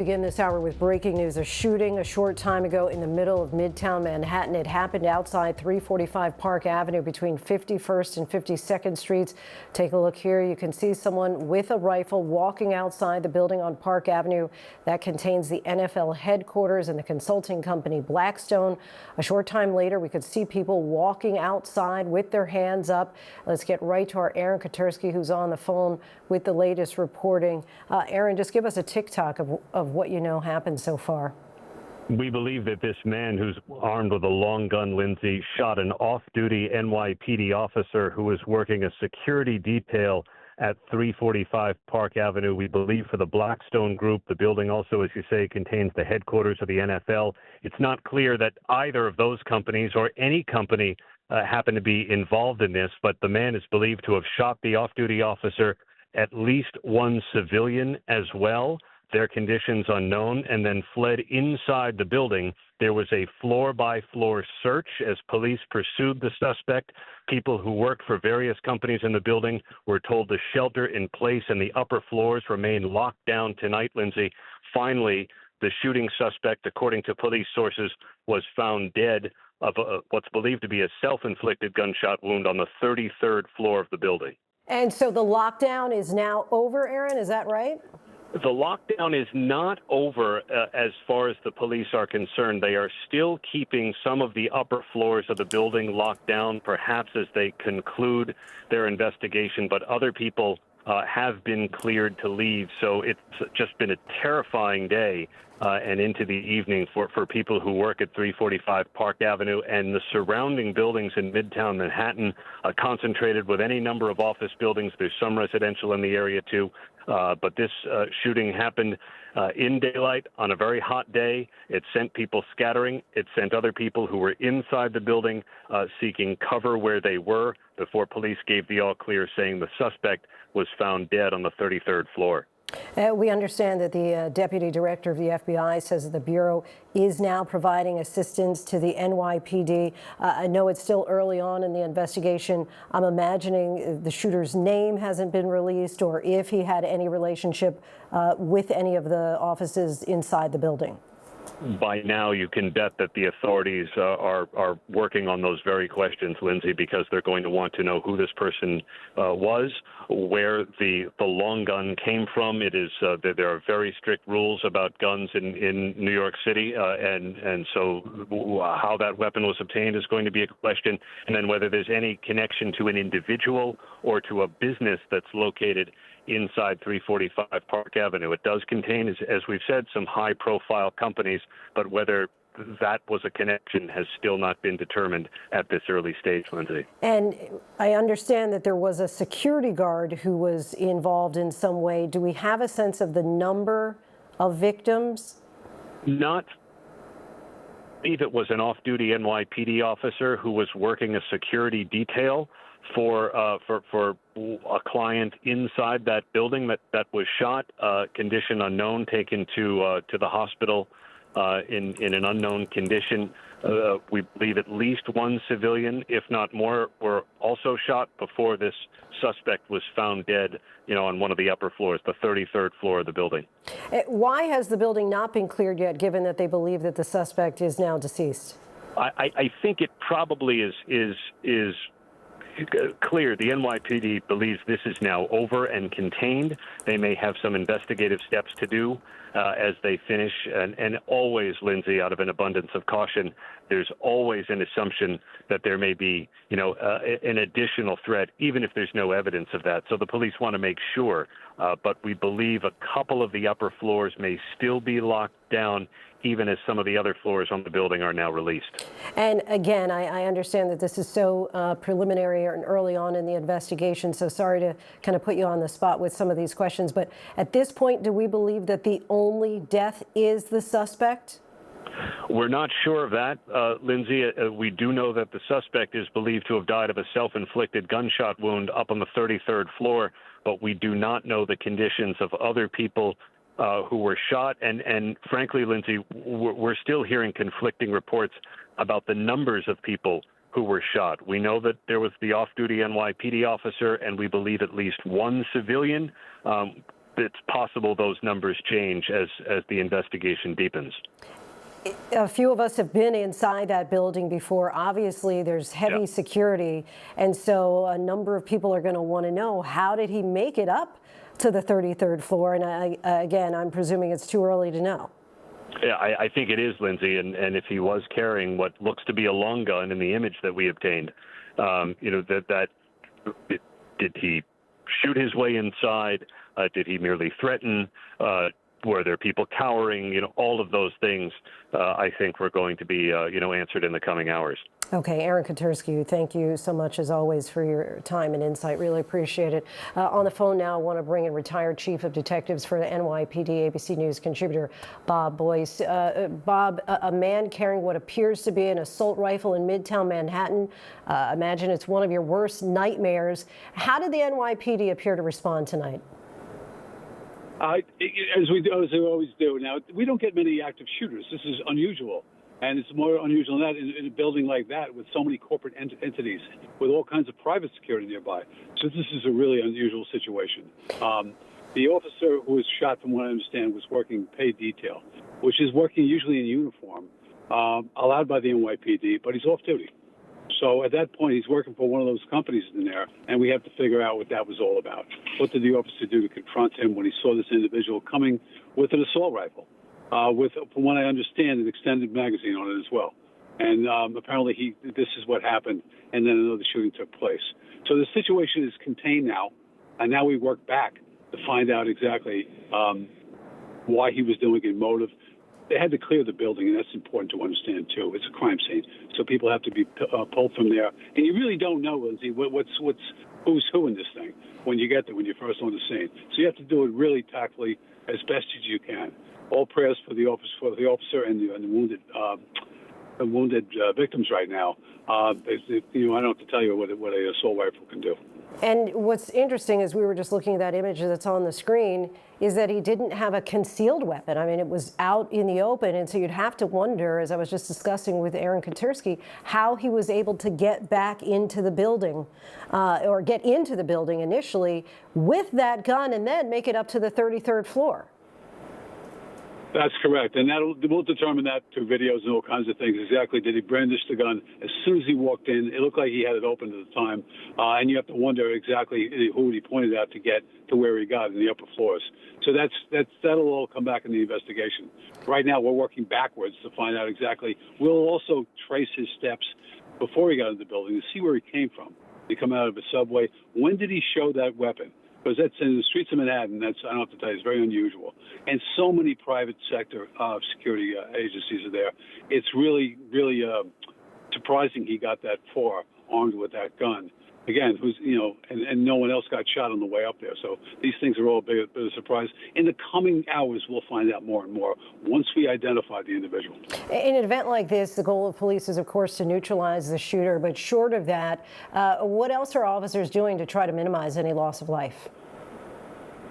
Begin this hour with breaking news. A shooting a short time ago in the middle of Midtown Manhattan. It happened outside 345 Park Avenue between 51st and 52nd Streets. Take a look here. You can see someone with a rifle walking outside the building on Park Avenue that contains the NFL headquarters and the consulting company Blackstone. A short time later, we could see people walking outside with their hands up. Let's get right to our Aaron Katersky, who's on the phone with the latest reporting. Aaron, just give us a tick-tock of what you know happened so far. We believe that this man, who's armed with a long gun, Linsey, shot an off-duty NYPD officer who was working a security detail at 345 Park Avenue. We believe for the Blackstone Group. The building also, as you say, contains the headquarters of the NFL. It's not clear that either of those companies or any company happened to be involved in this, but the man is believed to have shot the off-duty officer, at least one civilian as well. Their conditions unknown, and then fled inside the building. There was a floor-by-floor search as police pursued the suspect. People who worked for various companies in the building were told to shelter in place, and the upper floors remain locked down tonight, Linsey. Finally, the shooting suspect, according to police sources, was found dead of what's believed to be a self-inflicted gunshot wound on the 33rd floor of the building. And so the lockdown is now over, Aaron, is that right? The lockdown is not over as far as the police are concerned. They are still keeping some of the upper floors of the building locked down, perhaps as they conclude their investigation, but other people have been cleared to leave. So it's just been a terrifying day and into the evening for people who work at 345 Park Avenue and the surrounding buildings in Midtown Manhattan, concentrated with any number of office buildings. There's some residential in the area, too. But this shooting happened in daylight on a very hot day. It sent people scattering. It sent other people who were inside the building seeking cover where they were before police gave the all clear, saying the suspect was found dead on the 33rd floor. We understand that the deputy director of the FBI says that the Bureau is now providing assistance to the NYPD. I know it's still early on in the investigation. I'm imagining the shooter's name hasn't been released, or if he had any relationship with any of the offices inside the building. By now, you can bet that the authorities are working on those very questions, Linsey, because they're going to want to know who this person was, where the long gun came from. It is there are very strict rules about guns in New York City, and so how that weapon was obtained is going to be a question, and then whether there's any connection to an individual or to a business that's located inside 345 Park Avenue. It does contain, as we've said, some high-profile companies, but whether that was a connection has still not been determined at this early stage, Linsey. And I understand that there was a security guard who was involved in some way. Do we have a sense of the number of victims? Not. I believe it was an off-duty NYPD officer who was working a security detail for a client inside that building that was shot, condition unknown, taken to the hospital in an unknown condition. We believe at least one civilian, if not more, were also shot before this suspect was found dead, on one of the upper floors, the 33rd floor of the building. Why has the building not been cleared yet, given that they believe that the suspect is now deceased? I think it probably is clear. The NYPD believes this is now over and contained. They may have some investigative steps to do as they finish. And always, Linsey, out of an abundance of caution, there's always an assumption that there may be, an additional threat, even if there's no evidence of that. So the police want to make sure. But we believe a couple of the upper floors may still be locked down, even as some of the other floors on the building are now released. And again, I understand that this is so preliminary and early on in the investigation, so sorry to kind of put you on the spot with some of these questions, but at this point, do we believe that the only death is the suspect? We're not sure of that, Linsey. We do know that the suspect is believed to have died of a self-inflicted gunshot wound up on the 33rd floor, but we do not know the conditions of other people who were shot. And frankly, Linsey, we're still hearing conflicting reports about the numbers of people who were shot. We know that there was the off-duty NYPD officer, and we believe at least one civilian. it's possible those numbers change as the investigation deepens. A few of us have been inside that building before. Obviously, there's heavy security, and so a number of people are going to want to know, how did he make it up to the 33rd floor? And again, I'm presuming it's too early to know. Yeah, I think it is, Lindsay, and if he was carrying what looks to be a long gun in the image that we obtained, did he shoot his way inside? Did he merely threaten? Were there people cowering? All of those things, I think, were going to be, answered in the coming hours. Okay, Aaron Katersky, thank you so much, as always, for your time and insight. Really appreciate it. On the phone now, I want to bring in retired chief of detectives for the NYPD, ABC News contributor Bob Boyce. Bob, a man carrying what appears to be an assault rifle in Midtown Manhattan. Imagine it's one of your worst nightmares. How did the NYPD appear to respond tonight? As we always do. Now, we don't get many active shooters. This is unusual. And it's more unusual than that in a building like that with so many corporate entities, with all kinds of private security nearby. So this is a really unusual situation. The officer who was shot, from what I understand, was working paid detail, which is working usually in uniform, allowed by the NYPD, but he's off duty. So at that point, he's working for one of those companies in there, and we have to figure out what that was all about. What did the officer do to confront him when he saw this individual coming with an assault rifle, with, from what I understand, an extended magazine on it as well? And apparently this is what happened, and then another shooting took place. So the situation is contained now, and now we work back to find out exactly why he was doing it, motive. They had to clear the building, and that's important to understand, too. It's a crime scene, so people have to be pulled from there. And you really don't know, Lindsay, who's who in this thing when you get there, when you're first on the scene. So you have to do it really tactfully, as best as you can. All prayers for the officer and the wounded victims right now. I don't have to tell you what an assault rifle can do. And what's interesting is, we were just looking at that image that's on the screen, is that he didn't have a concealed weapon. I mean, it was out in the open, and so you'd have to wonder, as I was just discussing with Aaron Katersky, how he was able to get back into the building, or get into the building initially with that gun, and then make it up to the 33rd floor. That's correct, and we'll determine that through videos and all kinds of things. Exactly, did he brandish the gun as soon as he walked in? It looked like he had it open at the time, and you have to wonder exactly who he pointed out to get to where he got in the upper floors. So that'll all come back in the investigation. Right now, we're working backwards to find out exactly. We'll also trace his steps before he got into the building to see where he came from. Did he come out of a subway? When did he show that weapon? Because that's in the streets of Manhattan. I don't have to tell you, it's very unusual. And so many private sector security agencies are there. It's really, really surprising he got that far armed with that gun. Again, and no one else got shot on the way up there. So these things are all a bit of a surprise. In the coming hours, we'll find out more and more once we identify the individual. In an event like this, the goal of police is, of course, to neutralize the shooter. But short of that, what else are officers doing to try to minimize any loss of life?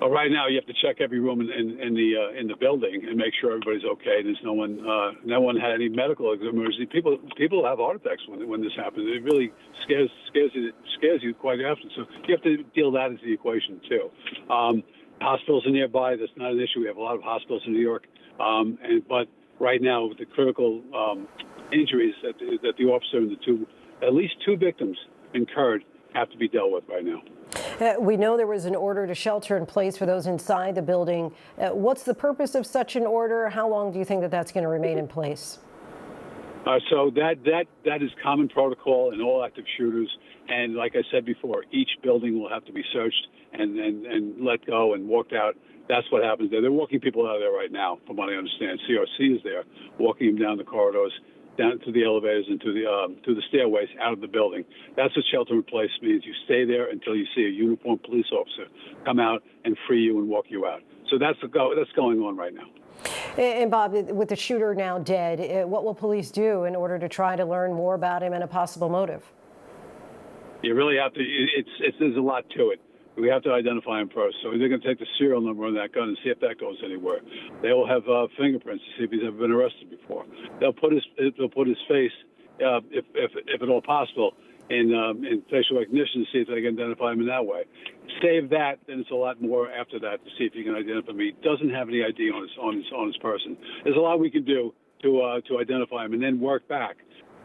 Right now, you have to check every room in the building and make sure everybody's okay. There's no one had any medical emergency. People have heart attacks when this happens. It really scares you quite often. So you have to deal that as the equation too. Hospitals are nearby. That's not an issue. We have a lot of hospitals in New York. But right now, with the critical injuries that the officer and at least two victims incurred, have to be dealt with right now. We know there was an order to shelter in place for those inside the building. What's the purpose of such an order? How long do you think that that's going to remain in place? So that is common protocol in all active shooters. And like I said before, each building will have to be searched and let go and walked out. That's what happens there. They're walking people out of there right now, from what I understand. CRC is there, walking them down the corridors, down to the elevators and to the stairways out of the building. That's what shelter in place means. You stay there until you see a uniformed police officer come out and free you and walk you out. So that's going on right now. And Bob, with the shooter now dead, what will police do in order to try to learn more about him and a possible motive? You really have to. There's a lot to it. We have to identify him first. So they're going to take the serial number on that gun and see if that goes anywhere. They will have fingerprints to see if he's ever been arrested before. They'll put his face, if at all possible, in facial recognition to see if they can identify him in that way. Save that, then it's a lot more after that to see if you can identify him. He doesn't have any ID on his person. There's a lot we can do to identify him, and then work back,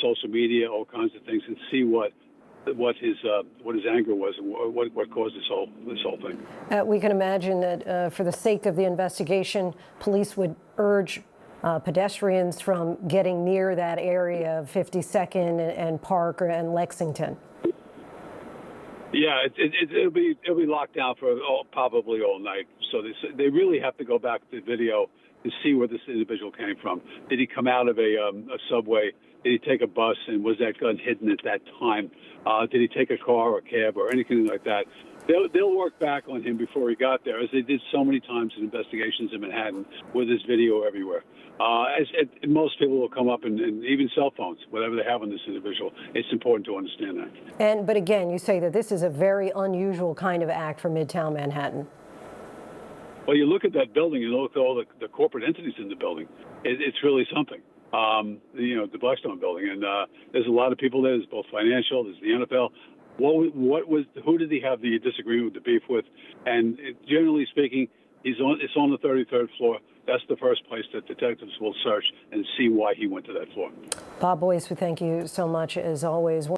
social media, all kinds of things, and see what his anger was and what caused this whole thing. We can imagine that for the sake of the investigation, police would urge pedestrians from getting near that area of 52nd and Park and Lexington. Yeah, it'll be locked down for probably all night. So they really have to go back to the video to see where this individual came from. Did he come out of a subway? Did he take a bus, and was that gun hidden at that time? Did he take a car or a cab or anything like that? They'll work back on him before he got there, as they did so many times in investigations in Manhattan with this video everywhere. Most people will come up, and even cell phones, whatever they have on this individual. It's important to understand that. But again, you say that this is a very unusual kind of act for Midtown Manhattan. Well, you look at that building and look at all the corporate entities in the building. It's really something. The Blackstone building, and there's a lot of people there. There's both financial. There's the NFL. Who did he have the disagreement with, the beef with? And generally speaking, it's on the 33rd floor. That's the first place that detectives will search and see why he went to that floor. Bob Boyce, we thank you so much as always.